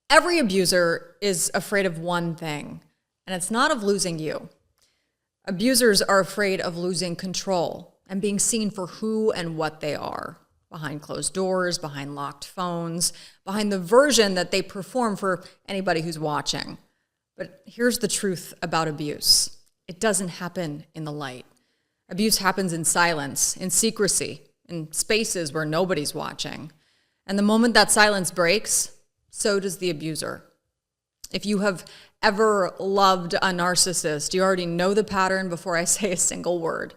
Every abuser is afraid of one thing, and it's not of losing you. Abusers are afraid of losing control and being seen for who and what they are, behind closed doors, behind locked phones, behind the version that they perform for anybody who's watching. But here's the truth about abuse. It doesn't happen in the light. Abuse happens in silence, in secrecy, in spaces where nobody's watching. And the moment that silence breaks, so does the abuser. If you have ever loved a narcissist, you already know the pattern before I say a single word.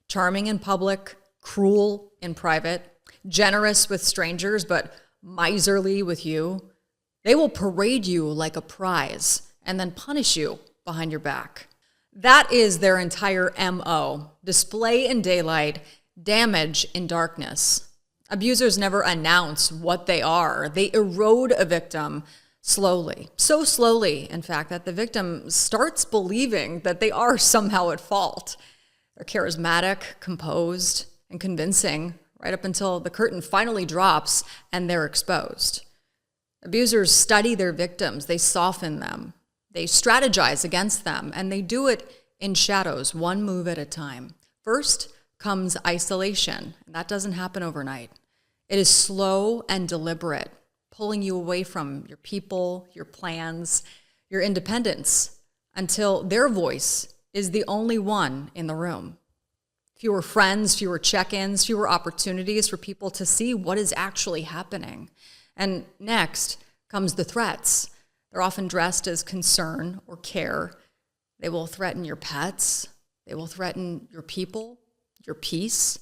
Charming in public, cruel in private, generous with strangers, but miserly with you. They will parade you like a prize and then punish you behind your back. That is their entire MO. Display in daylight, damage in darkness. Abusers never announce what they are. They erode a victim slowly. So slowly, in fact, that the victim starts believing that they are somehow at fault. They're charismatic, composed, and convincing, right up until the curtain finally drops and they're exposed. Abusers study their victims. They soften them. They strategize against them, and they do it in shadows, one move at a time. First comes isolation, and that doesn't happen overnight. It is slow and deliberate, pulling you away from your people, your plans, your independence, until their voice is the only one in the room. Fewer friends, fewer check-ins, fewer opportunities for people to see what is actually happening. And next comes the threats. They're often dressed as concern or care. They will threaten your pets. They will threaten your people, your peace.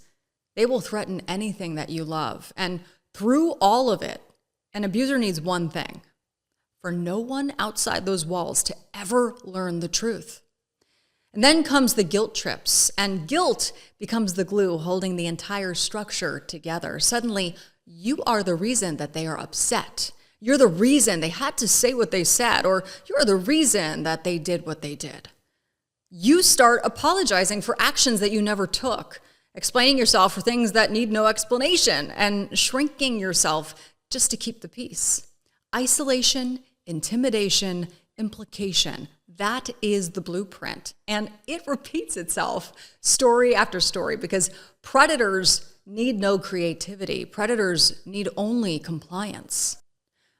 They will threaten anything that you love. And through all of it, an abuser needs one thing: for no one outside those walls to ever learn the truth. And then comes the guilt trips, and guilt becomes the glue holding the entire structure together. Suddenly, you are the reason that they are upset. You're the reason they had to say what they said, or you're the reason that they did what they did. You start apologizing for actions that you never took, explaining yourself for things that need no explanation, and shrinking yourself just to keep the peace. Isolation, intimidation, implication. That is the blueprint. And it repeats itself story after story because predators need no creativity. Predators need only compliance.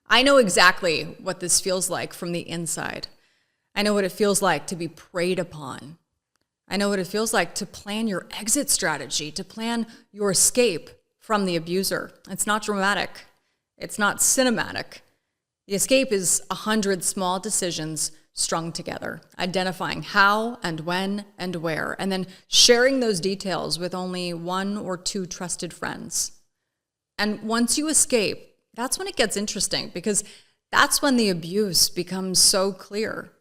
I know exactly what this feels like from the inside. I know what it feels like to be preyed upon. I know what it feels like to plan your exit strategy, to plan your escape from the abuser. It's not dramatic. It's not cinematic. The escape is 100 small decisions strung together, identifying how and when and where, and then sharing those details with only one or two trusted friends. And once you escape, that's when it gets interesting, because that's when the abuse becomes so clear.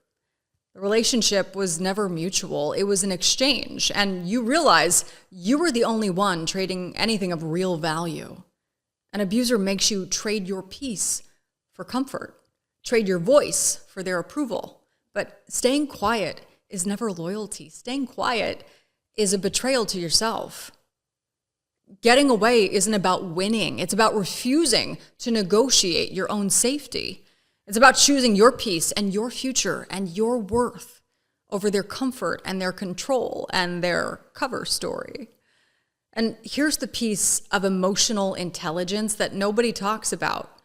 The relationship was never mutual. It was an exchange, and you realize you were the only one trading anything of real value. An abuser makes you trade your peace for comfort, trade your voice for their approval. But staying quiet is never loyalty. Staying quiet is a betrayal to yourself. Getting away isn't about winning. It's about refusing to negotiate your own safety. It's about choosing your peace and your future and your worth over their comfort and their control and their cover story. And here's the piece of emotional intelligence that nobody talks about.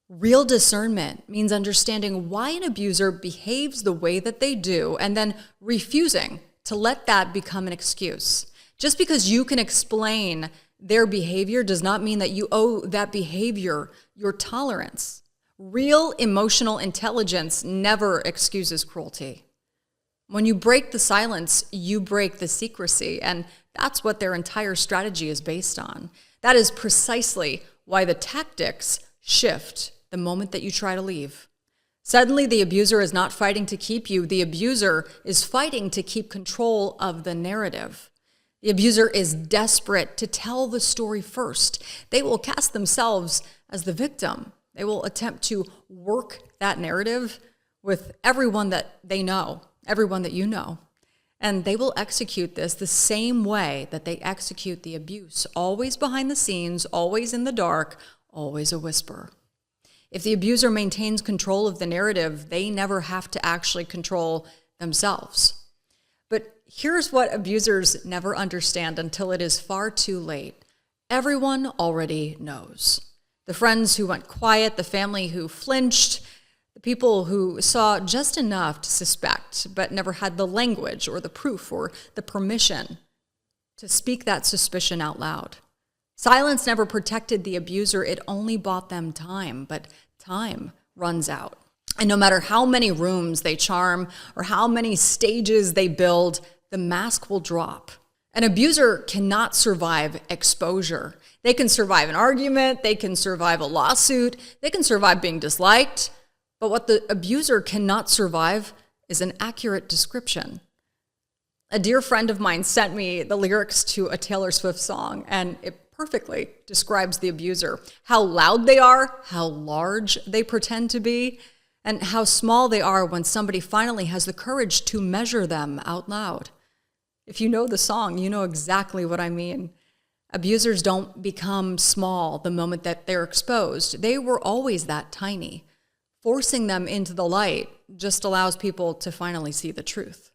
Real discernment means understanding why an abuser behaves the way that they do and then refusing to let that become an excuse. Just because you can explain their behavior does not mean that you owe that behavior your tolerance. Real emotional intelligence never excuses cruelty. When you break the silence, you break the secrecy, and that's what their entire strategy is based on. That is precisely why the tactics shift the moment that you try to leave. Suddenly, the abuser is not fighting to keep you. The abuser is fighting to keep control of the narrative. The abuser is desperate to tell the story first. They will cast themselves as the victim. They will attempt to work that narrative with everyone that they know, everyone that you know. And they will execute this the same way that they execute the abuse, always behind the scenes, always in the dark, always a whisper. If the abuser maintains control of the narrative, they never have to actually control themselves. But here's what abusers never understand until it is far too late. Everyone already knows. The friends who went quiet, the family who flinched, the people who saw just enough to suspect, but never had the language or the proof or the permission to speak that suspicion out loud. Silence never protected the abuser, it only bought them time, but time runs out. And no matter how many rooms they charm or how many stages they build, the mask will drop. An abuser cannot survive exposure. They can survive an argument, they can survive a lawsuit, they can survive being disliked, but what the abuser cannot survive is an accurate description. A dear friend of mine sent me the lyrics to a Taylor Swift song, and it perfectly describes the abuser. How loud they are, how large they pretend to be, and how small they are when somebody finally has the courage to measure them out loud. If you know the song, you know exactly what I mean. Abusers don't become small the moment that they're exposed. They were always that tiny. Forcing them into the light just allows people to finally see the truth.